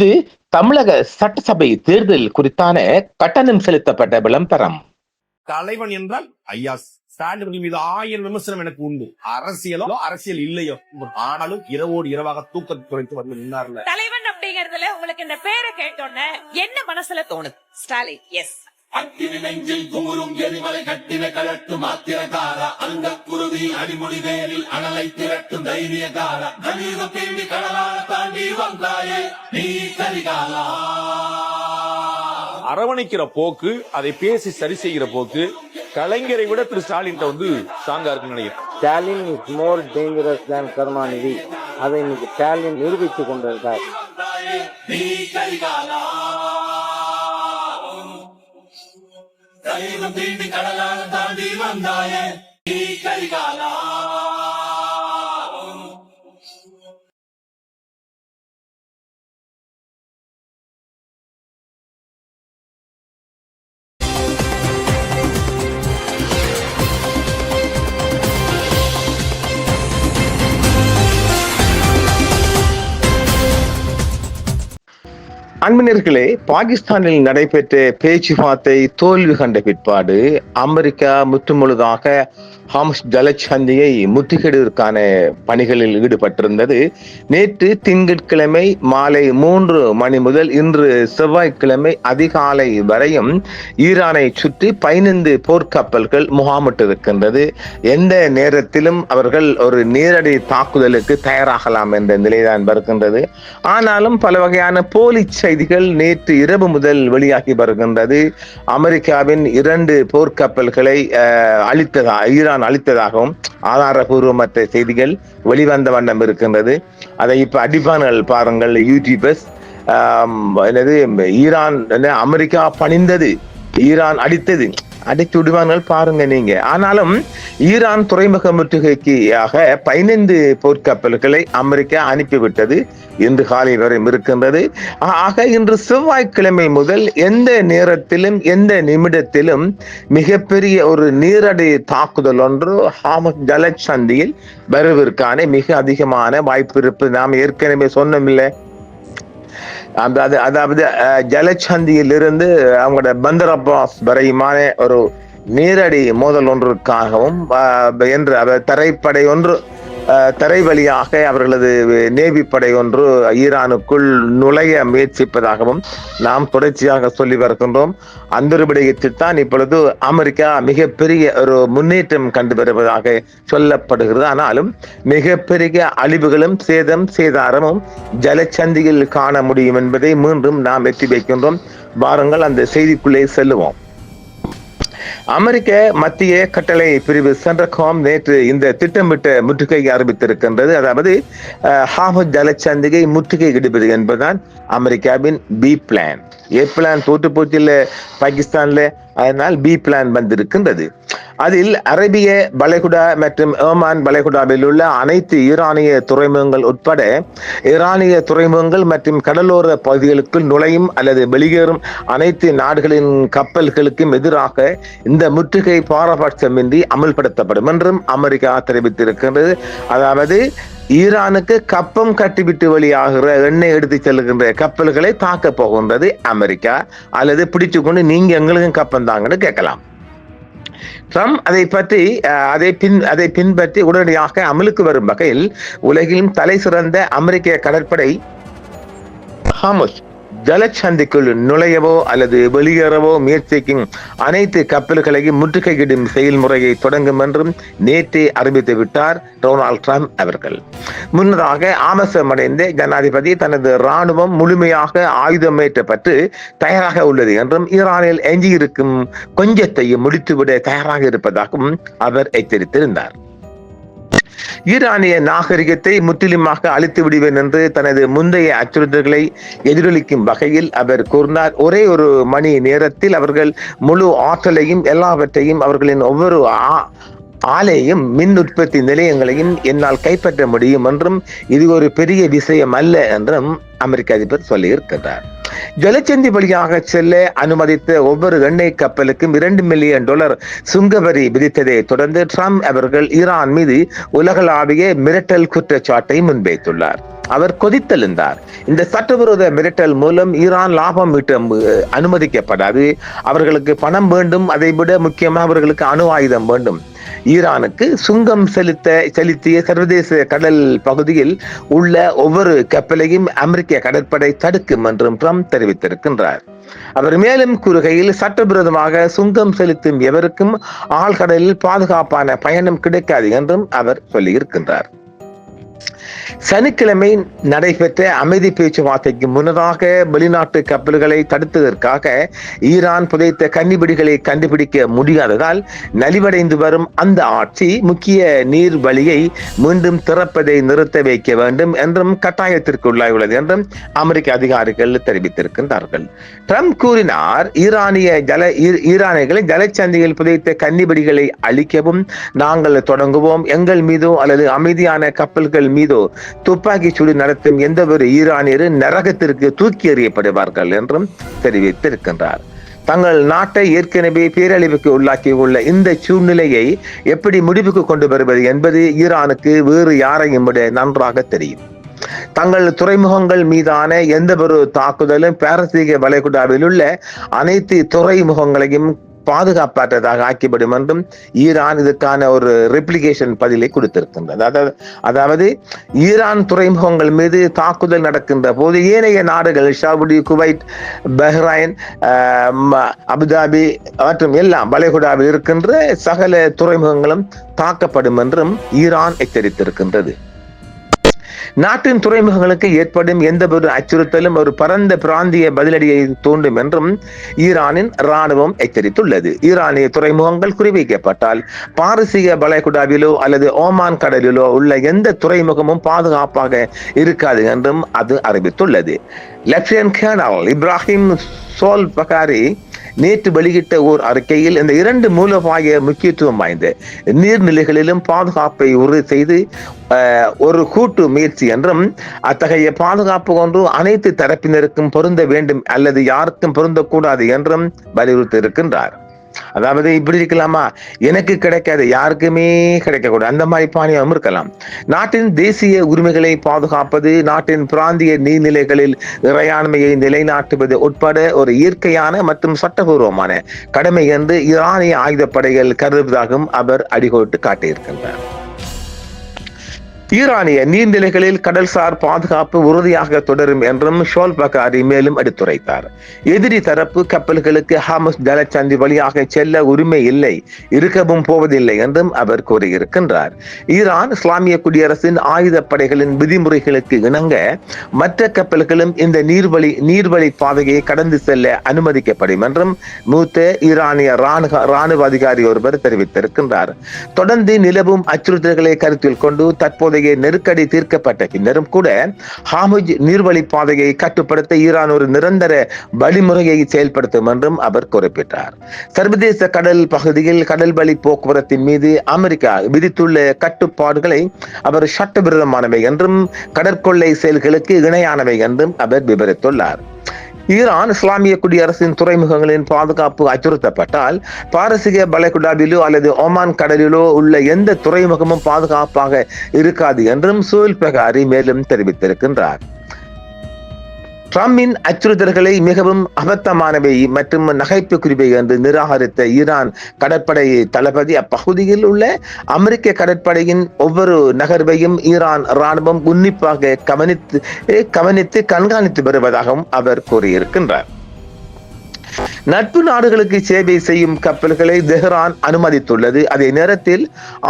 இது தமிழக சட்டசபை தேர்தல் குறித்தான கட்டணம் செலுத்தப்பட்ட விளம்பரம். தலைவன் என்றால் ஐயா ஸ்டாலின் மீது 1000 விமர்சனம் எனக்கு உண்டு. அரசியல் இல்லையோ, ஆனாலும் இரவோடு இரவாக தூக்கத்தை குறைத்து வந்து நின்னார்ல. தலைவன் அப்படிங்கறதுல உங்களுக்கு இந்த பேரை கேட்டோன்னே என்ன மனசுல தோணுது? ஸ்டாலின். எஸ். அக்கினி நெஞ்சில் குமுறும் எரிமலை கட்டின கலட்டும் ஆத்திரகாரா, அந்த குருதி அடிமுடி வேரில் அனலை திரட்டும் தைரியகாரா, கலியுகம் தேடி கடலால தாண்டி வந்தாயே நீ கரிகாலா. அரவணைக்கிற போக்கு, அதை பேசி சரி செய்கிற போக்கு கலைஞரை விட திரு ஸ்டாலின் வந்து ஸ்ட்ராங்கா இருக்குன்னு நினைக்கிறேன். ஸ்டாலின் இஸ் மோர் டேஞ்சரஸ் தேன் கருணாநிதி. அதை இன்னைக்கு ஸ்டாலின் நிரூபித்துக் கொண்டிருக்கார். நீ கரிகாலா, கலியுகம் தேடி கடலால தாண்டி வந்தாயே நீ கரிகாலா. அன்பினர்களே, பாகிஸ்தானில் நடைபெற்ற பேச்சுவார்த்தை தோல்வி கண்ட பிற்பாடு அமெரிக்கா முற்றுமுழுதாக ஹாமஸ் ஜலசந்தியை முற்றுகையிடுவதற்கான பணிகளில் ஈடுபட்டிருந்தது. நேற்று திங்கட்கிழமை மாலை 3 மணி முதல் இன்று செவ்வாய்க்கிழமை அதிகாலை வரையும் ஈரானை சுற்றி 15 போர்க்கப்பல்கள் முகாமிட்டிருக்கின்றது. எந்த நேரத்திலும் அவர்கள் ஒரு நேரடி தாக்குதலுக்கு தயாராகலாம் என்ற நிலைதான் வருகின்றது. ஆனாலும் பல வகையான போலி செய்திகள் நேற்று இரவு முதல் வெளியாகி வருகின்றது. அமெரிக்காவின் 2 போர்க்கப்பல்களை ஈரான் அளித்ததாகவும் ஆதாரபூர்வமற்ற செய்திகள் வெளிவந்த வண்ணம் இருக்கின்றது. அதை இப்ப அடிப்பான்கள் பாருங்கள், யூடியூபர்ஸ். ஈரான் அமெரிக்கா பணிந்தது, ஈரான் அடித்தது, அடித்து விடுவார்கள் பாருங்க நீங்க. ஆனாலும் ஈரான் துறைமுக முற்றுகைக்காக 15 போர்க்கப்பல்களை அமெரிக்கா அனுப்பிவிட்டது. இன்று காலை வரை இருக்கின்றது. ஆக இன்று செவ்வாய்க்கிழமை முதல் எந்த நேரத்திலும் எந்த நிமிடத்திலும் மிகப்பெரிய ஒரு நேரடி தாக்குதல் ஒன்று ஹாமஸ் ஜலசந்தியில் வருவதற்கான மிக அதிகமான வாய்ப்பு இருப்பது நாம் ஏற்கனவே சொன்னோமில்லை. அதாவது ஜலசந்தியில் இருந்து அவங்களோட பந்தர் அப்பாஸ் வரையுமான ஒரு நேரடி மோதல் ஒன்றுக்காகவும் என்று தரைப்படை ஒன்று தரை வழியாக அவர்களது நேவி படை ஒன்று ஈரானுக்குள் நுழைய முயற்சிப்பதாகவும் நாம் தொடர்ச்சியாக சொல்லி வருகின்றோம். அந்த ஒரு விடயத்தில் தான் இப்பொழுது அமெரிக்கா மிகப்பெரிய ஒரு முன்னேற்றம் கண்டு வருவதாக சொல்லப்படுகிறது. ஆனாலும் மிகப்பெரிய அழிவுகளும் சேதாரமும் ஜலசந்தியில் காண முடியும் என்பதை மீண்டும் நாம் எட்டி வைக்கின்றோம். வாருங்கள் அந்த செய்திக்குள்ளே செல்லுவோம். அமெரிக்க மத்திய கட்டளை பிரிவு சென்ட்ரகாம் நேற்று இந்த திட்டமிட்ட முற்றுகையை ஆரம்பித்திருக்கின்றது. அதாவது ஹாமஸ் ஜலசந்தியை முற்றுகை இடுவது என்பதுதான் அமெரிக்காவின் பி பிளான். ஏ பிளான் தோற்று போச்சில்ல பாகிஸ்தான்ல, அதனால் பி பிளான் வந்திருக்கின்றது. அதில் அரேபிய வளைகுடா மற்றும் ஓமான் வளைகுடாவில் உள்ள அனைத்து ஈரானிய துறைமுகங்கள் உட்பட ஈரானிய துறைமுகங்கள் மற்றும் கடலோர பகுதிகளுக்குள் நுழையும் அல்லது வெளியேறும் அனைத்து நாடுகளின் கப்பல்களுக்கும் எதிராக இந்த முற்றுகை பாரபட்சமின்றி அமல்படுத்தப்படும் என்றும் அமெரிக்கா தெரிவித்திருக்கின்றது. அதாவது ஈரானுக்கு கப்பம் கட்டிவிட்டு வெளியாகிற எண்ணெய் எடுத்து செல்கின்ற கப்பல்களை தாக்க போகின்றது அமெரிக்கா. அல்லது பிடிச்சு கொண்டு நீங்க எங்களுக்கும் கப்பம் தாங்கன்னு கேட்கலாம். ட்ரம்ப் அதை பின்பற்றி உடனடியாக அமலுக்கு வரும் வகையில் உலகிலும் தலை சிறந்த அமெரிக்க கடற்படை ஹாமஸ் ஜலசந்திக்குள் நுழையவோ அல்லது வெளியேறவோ முயற்சிக்கும் அனைத்து கப்பல்களையும் முற்றுகையிடும் செயல்முறையை தொடங்கும் என்றும் நேற்றே அறிவித்து விட்டார் டொனால்ட் ட்ரம்ப் அவர்கள். முன்னதாக ஆமசமடைந்த ஜனாதிபதி தனது இராணுவம் முழுமையாக ஆயுதமேற்றப்பட்டு தயாராக உள்ளது என்றும் ஈரானில் எஞ்சியிருக்கும் கொஞ்சத்தையும் முடித்துவிட தயாராக இருப்பதாகவும் அவர் எச்சரித்திருந்தார். ஈரானிய நாகரிகத்தை முற்றிலுமாக அழித்து விடுவேன் என்று தனது முந்தைய அச்சுறுத்தல்களை எதிரொலிக்கும் வகையில் அவர் கூறினார். ஒரே ஒரு மணி நேரத்தில் அவர்கள் முழு ஆற்றலையும் எல்லாவற்றையும் அவர்களின் ஒவ்வொரு ஆலையும் மின் உற்பத்தி நிலையங்களையும் என்னால் கைப்பற்ற முடியும் என்றும் இது ஒரு பெரிய விஷயம் அல்ல என்றும் அமெரிக்க அதிபர் சொல்லியிருக்கிறார். ஜலச்சந்தி வழியாக செல்ல அனுமதித்த ஒவ்வொரு எண்ணெய் கப்பலுக்கும் $2 மில்லியன் சுங்கவரி விதித்ததை தொடர்ந்து ட்ரம்ப் அவர்கள் ஈரான் மீது உலகளாவிய மிரட்டல் குற்றச்சாட்டை முன்வைத்துள்ளார். அவர் கொதித்தெழுந்தார். இந்த சட்டவிரோத மிரட்டல் மூலம் ஈரான் லாபம் ஈட்ட அனுமதிக்கப்படாது. அவர்களுக்கு பணம் வேண்டும், அதைவிட முக்கியமாக அவர்களுக்கு அணு ஆயுதம் வேண்டும். ஈரானுக்கு சுங்கம் செலுத்திய சர்வதேச கடல் பகுதியில் உள்ள ஒவ்வொரு கப்பலையும் அமெரிக்க கடற்படை தடுக்கும் என்றும் ட்ரம்ப் தெரிவித்திருக்கின்றார். அவர் மேலும் கூறுகையில், சட்டவிரோதமாக சுங்கம் செலுத்தும் எவருக்கும் ஆழ்கடலில் பாதுகாப்பான பயணம் கிடைக்காது என்றும் அவர் சொல்லியிருக்கின்றார். சனிக்கிழமை நடைபெற்ற அமைதி பேச்சுவார்த்தைக்கு முன்னதாக வெளிநாட்டு கப்பல்களை தடுத்ததற்காக ஈரான் புதைத்த கன்னிபிடிகளை கண்டுபிடிக்க முடியாததால் நலிவடைந்து வரும் அந்த ஆட்சி முக்கிய நீர் வழியை மீண்டும் திறப்பதை நிறுத்த வைக்க வேண்டும் என்றும் கட்டாயத்திற்கு உள்ளாயுள்ளது என்றும் அமெரிக்க அதிகாரிகள் தெரிவித்திருக்கின்றார்கள். ட்ரம்ப் கூறினார், ஈரானியர்களை ஜலச்சந்தியில் புதைத்த கன்னிபிடிகளை அழிக்கவும் நாங்கள் தொடங்குவோம். எங்கள் மீதோ அல்லது அமைதியான கப்பல்கள் மீதோ துப்பாக்கி சூடு நடத்தும் எந்த ஒரு ஈரானியரும் நரகத்திற்கு தூக்கி எறியப்படுவார்கள் என்றும் தெரிவித்திருக்கின்றார். தங்கள் நாட்டை ஏற்கனவே பேரழிவுக்கு உள்ளாக்கியுள்ள இந்த சூழ்நிலையை எப்படி முடிவுக்கு கொண்டு வருவது என்பது ஈரானுக்கு வேறு யாரையும் விட நன்றாக தெரியும். தங்கள் துறைமுகங்கள் மீதான எந்த ஒரு தாக்குதலும் பாரசீக வளைகுடாவில் உள்ள அனைத்து துறைமுகங்களையும் பாதுகாப்பற்றதாக ஆக்கிவிடும் என்றும் ஈரான் இதற்கான ஒரு ரெப்ளிகேஷன் பதிலை கொடுத்திருக்கின்றது. அதாவது ஈரான் துறைமுகங்கள் மீது தாக்குதல் நடக்கின்ற போது ஏனைய நாடுகள் சவுதி, குவைத், பஹ்ரைன், அபுதாபி மற்றும் எல்லாம் வளைகுடாவில் இருக்கின்ற சகல துறைமுகங்களும் தாக்கப்படும் என்றும் ஈரான் எச்சரித்திருக்கின்றது. நாட்டின் துறைமுகங்களுக்கு ஏற்படும் எந்த ஒரு அச்சுறுத்தலும் ஒரு பரந்த பிராந்திய பதிலடியை தூண்டும் என்றும் ஈரானின் ராணுவம் எச்சரித்துள்ளது. ஈரானிய துறைமுகங்கள் குறிவைக்கப்பட்டால் பாரசீக வளைகுடாவிலோ அல்லது ஓமான் கடலிலோ உள்ள எந்த துறைமுகமும் பாதுகாப்பாக இருக்காது என்றும் அது அறிவித்துள்ளது. லெப்டினன்ட் கர்னல் இப்ராஹிம் சோல்பகாரி நேற்று வெளியிட்ட ஓர் அறிக்கையில் இந்த 2 மூலோபாய முக்கியத்துவம் வாய்ந்த நீர்நிலைகளிலும் பாதுகாப்பை உறுதி செய்து ஒரு கூட்டு முயற்சி என்றும் அத்தகைய பாதுகாப்பு ஒன்று அனைத்து தரப்பினருக்கும் பொருந்த வேண்டும் அல்லது யாருக்கும் பொருந்தக்கூடாது என்றும் வலியுறுத்தி இருக்கின்றார். அதாவது இப்படி இருக்கலாமா, எனக்கு கிடைக்காது யாருக்குமே கிடைக்கக்கூடாது, அந்த மாதிரி பாணியாகவும் இருக்கலாம். நாட்டின் தேசிய உரிமைகளை பாதுகாப்பது, நாட்டின் பிராந்திய நீர்நிலைகளில் இறையாண்மையை நிலைநாட்டுவது உட்பட ஒரு இயற்கையான மற்றும் சட்டபூர்வமான கடமை என்று ஈரானிய ஆயுதப்படைகள் கருதுவதாகவும் அவர் அடிகோட்டு காட்டியிருக்கின்றார். ஈரானிய நீர்நிலைகளில் கடல்சார் பாதுகாப்பு உறுதியாக தொடரும் என்றும் ஷோல்பகாரி மேலும் எடுத்துரைத்தார். எதிரி தரப்பு கப்பல்களுக்கு ஹார்முஸ் ஜலச்சந்தி வழியாக செல்ல உரிமை இல்லை, இருக்கவும் போவதில்லை என்றும் அவர் கூறியிருக்கின்றார். ஈரான் இஸ்லாமிய குடியரசின் ஆயுதப்படைகளின் விதிமுறைகளுக்கு இணங்க மற்ற கப்பல்களும் இந்த நீர்வழி பாதையை கடந்து செல்ல அனுமதிக்கப்படும் என்றும் மூத்த ஈரானிய ராணுவ அதிகாரி ஒருவர் தெரிவித்திருக்கின்றார். தொடர்ந்து நிலவும் அச்சுறுத்தல்களை கருத்தில் கொண்டு தற்போதைய நெருக்கடி தீர்க்கப்பட்ட பின்னரும் கூட ஹார்முஸ் நீர்வழி பாதையை கட்டுப்படுத்த ஈரான் ஒரு நிரந்தர வழிமுறையை செயல்படுத்தும் என்றும் அவர் குறிப்பிட்டார். சர்வதேச கடல் பகுதியில் கடல் வழி போக்குவரத்தின் மீது அமெரிக்கா விதித்துள்ள கட்டுப்பாடுகளை அவர் சட்டவிரோதமானவை என்றும் கடற்கொள்ளை செயல்களுக்கு இணையானவை என்றும் அவர் விவரித்துள்ளார். ஈரான் இஸ்லாமிய குடியரசின் துறைமுகங்களின் பாதுகாப்பு அச்சுறுத்தப்பட்டால் பாரசீக வளைகுடாவிலோ அல்லது ஓமான் கடலிலோ உள்ள எந்த துறைமுகமும் பாதுகாப்பாக இருக்காது என்றும் சோல்பகாரி மேலும் தெரிவித்திருக்கின்றார். ட்ரம்பின் அச்சுறுத்தல்களை மிகவும் அபத்தமானவை மற்றும் நகைப்புக்குரியவை என்று நிராகரித்த ஈரான் கடற்படை தளபதி அப்பகுதியில் உள்ள அமெரிக்க கடற்படையின் ஒவ்வொரு நகர்வையும் ஈரான் ராணுவம் உன்னிப்பாக கவனித்து கண்காணித்து வருவதாகவும் அவர் கூறியிருக்கின்றார். நட்பு நாடுகளுக்கு சேவை செய்யும் கப்பல்களை தெஹ்ரான் அனுமதித்துள்ளது. அதே நேரத்தில்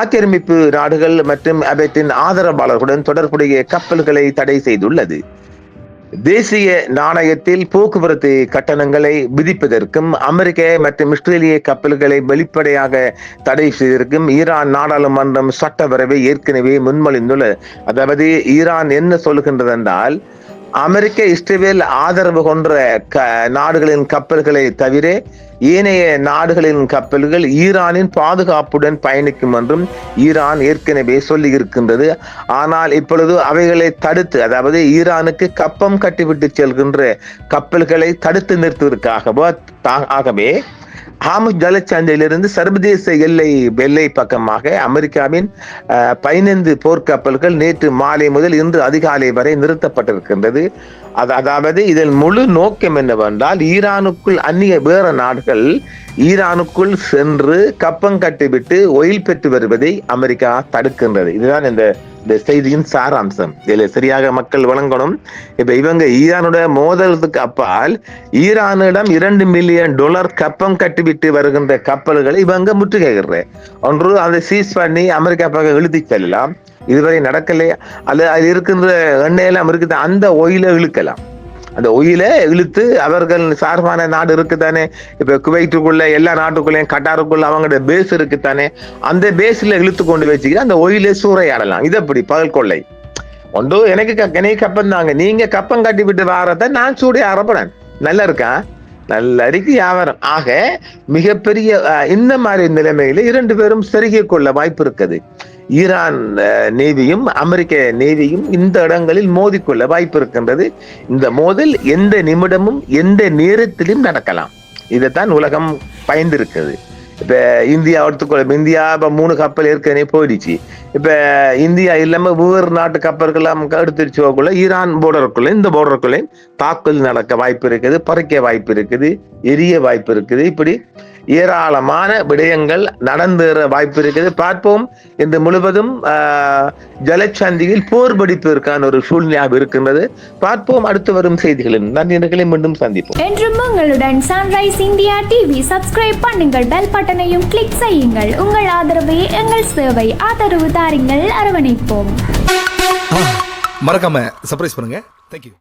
ஆக்கிரமிப்பு நாடுகள் மற்றும் அவற்றின் ஆதரவாளர்களுடன் தொடர்புடைய கப்பல்களை தடை செய்துள்ளது. தேசிய நாணயத்தில் போக்குவரத்து கட்டணங்களை விதிப்பதற்கும் அமெரிக்க மற்றும் இஸ்ரேலிய கப்பல்களை வெளிப்படையாக தடை செய்வதற்கும் ஈரான் நாடாளுமன்றம் சட்ட வரைவை ஏற்கனவே முன்மொழிந்துள்ளது. அதாவது ஈரான் என்ன சொல்கின்றது என்றால், அமெரிக்க இஸ்ரேல் ஆதரவு கொன்ற நாடுகளின் கப்பல்களை தவிர ஏனைய நாடுகளின் கப்பல்கள் ஈரானின் பாதுகாப்புடன் பயணிக்கும் என்றும் ஈரான் ஏற்கனவே சொல்லி இருக்கின்றது. ஆனால் இப்பொழுது அவைகளை தடுத்து, அதாவது ஈரானுக்கு கப்பம் கட்டிவிட்டு செல்கின்ற கப்பல்களை தடுத்து நிறுத்துவதற்காகவே ஹார்முஸ் ஜலசந்தியிலிருந்து சர்வதேச எல்லை பக்கமாக அமெரிக்காவின் 15 போர்க்கப்பல்கள் நேற்று மாலை முதல் இன்று அதிகாலை வரை நிறுத்தப்பட்டிருக்கின்றது. அதாவது இதன் முழு நோக்கம் என்னவென்றால் ஈரானுக்குள் அந்நிய வேற நாடுகள் ஈரானுக்குள் சென்று கப்பம் கட்டிவிட்டு ஒயில் பெற்று வருவதை அமெரிக்கா தடுக்கின்றது. இதுதான் இந்த செய்தியின் சாராம்சம். இதில் சரியாக மக்கள் வழங்கணும். இப்ப இவங்க ஈரானுடைய மோதலுக்கு அப்பால் ஈரானிடம் $2 மில்லியன் கப்பம் கட்டிவிட்டு வருகின்ற கப்பல்களை இவங்க முற்றுகையிடுற ஒன்று அதை சீஸ் பண்ணி அமெரிக்கா பக்கம் இழுத்து செல்லலாம். இதுவரை நடக்கலையா? அல்லது அதில் இருக்கின்ற எண்ணெயெல்லாம் இருக்குது, அந்த ஒயில இழுக்கலாம். அந்த ஒயில இழுத்து அவர்கள் சார்பான நாடு இருக்குத்தானே, இப்ப குவைட்டுக்குள்ள எல்லா நாட்டுக்குள்ளேயும் கட்டாருக்குள்ள அவங்களோட பேஸ் இருக்குத்தானே, அந்த பேஸ்ல இழுத்து கொண்டு வச்சுக்கிட்டு அந்த ஒயில சூறையாடலாம். இது எப்படி பகல் கொள்ளை ஒன்று எனக்கு கப்பம் தாங்க, நீங்க கப்பம் கட்டி விட்டு வாரத நான் சூடைய அரப்பனேன். நல்லா இருக்கா? நல்ல இருக்கு வியாபாரம். ஆக மிகப்பெரிய இந்த மாதிரி நிலைமையில 2 பேரும் செருகி கொள்ள வாய்ப்பு இருக்குது. ஈரான் நேவியும் அமெரிக்க நேவியும் இந்த இடங்களில் மோதிக்கொள்ள வாய்ப்பு இருக்கின்றது. இந்த மோதல் எந்த நிமிடமும் எந்த நேரத்திலும் நடக்கலாம். இதைத்தான் உலகம் பயந்திருக்கிறது. இப்ப இந்தியா எடுத்துக்கொள்ள, இந்தியா இப்ப 3 கப்பல் ஏற்கனவே போயிடுச்சு. இப்ப இந்தியா இல்லாம வேறு நாட்டு கப்பல்கள் எடுத்துருச்சு போகக்குள்ள ஈரான் போர்டருக்குள்ள இந்த போர்டருக்குள்ளே தாக்குதல் நடக்க வாய்ப்பு இருக்குது, பறிக்க வாய்ப்பு இருக்குது, எரிய வாய்ப்பு இருக்குது. இப்படி ஏராளமான விடயங்கள் நடந்தேற வாய்ப்பு இருக்குது. பார்ப்போம். இன்று முழுவதும் ஜலச்சந்தியில் போர் வெடிப்பதற்கான ஒரு சூழ்நிலையாக இருக்கின்றது. பார்ப்போம் அடுத்து வரும் செய்திகளில். நன்றிகளை மீண்டும் சந்திப்போம். என்றும் உங்களுடன் சன்ரைஸ் இந்தியா டிவி சப்ஸ்கிரைப் பண்ணுங்கள், பெல் பட்டனையும் கிளிக் செய்யுங்கள். உங்கள் ஆதரவே எங்கள் சேவை. ஆதரவு தாருங்கள், அரவணைப்போம். மறக்காம சர்ப்ரைஸ் பண்ணுங்க. தேங்க்யூ.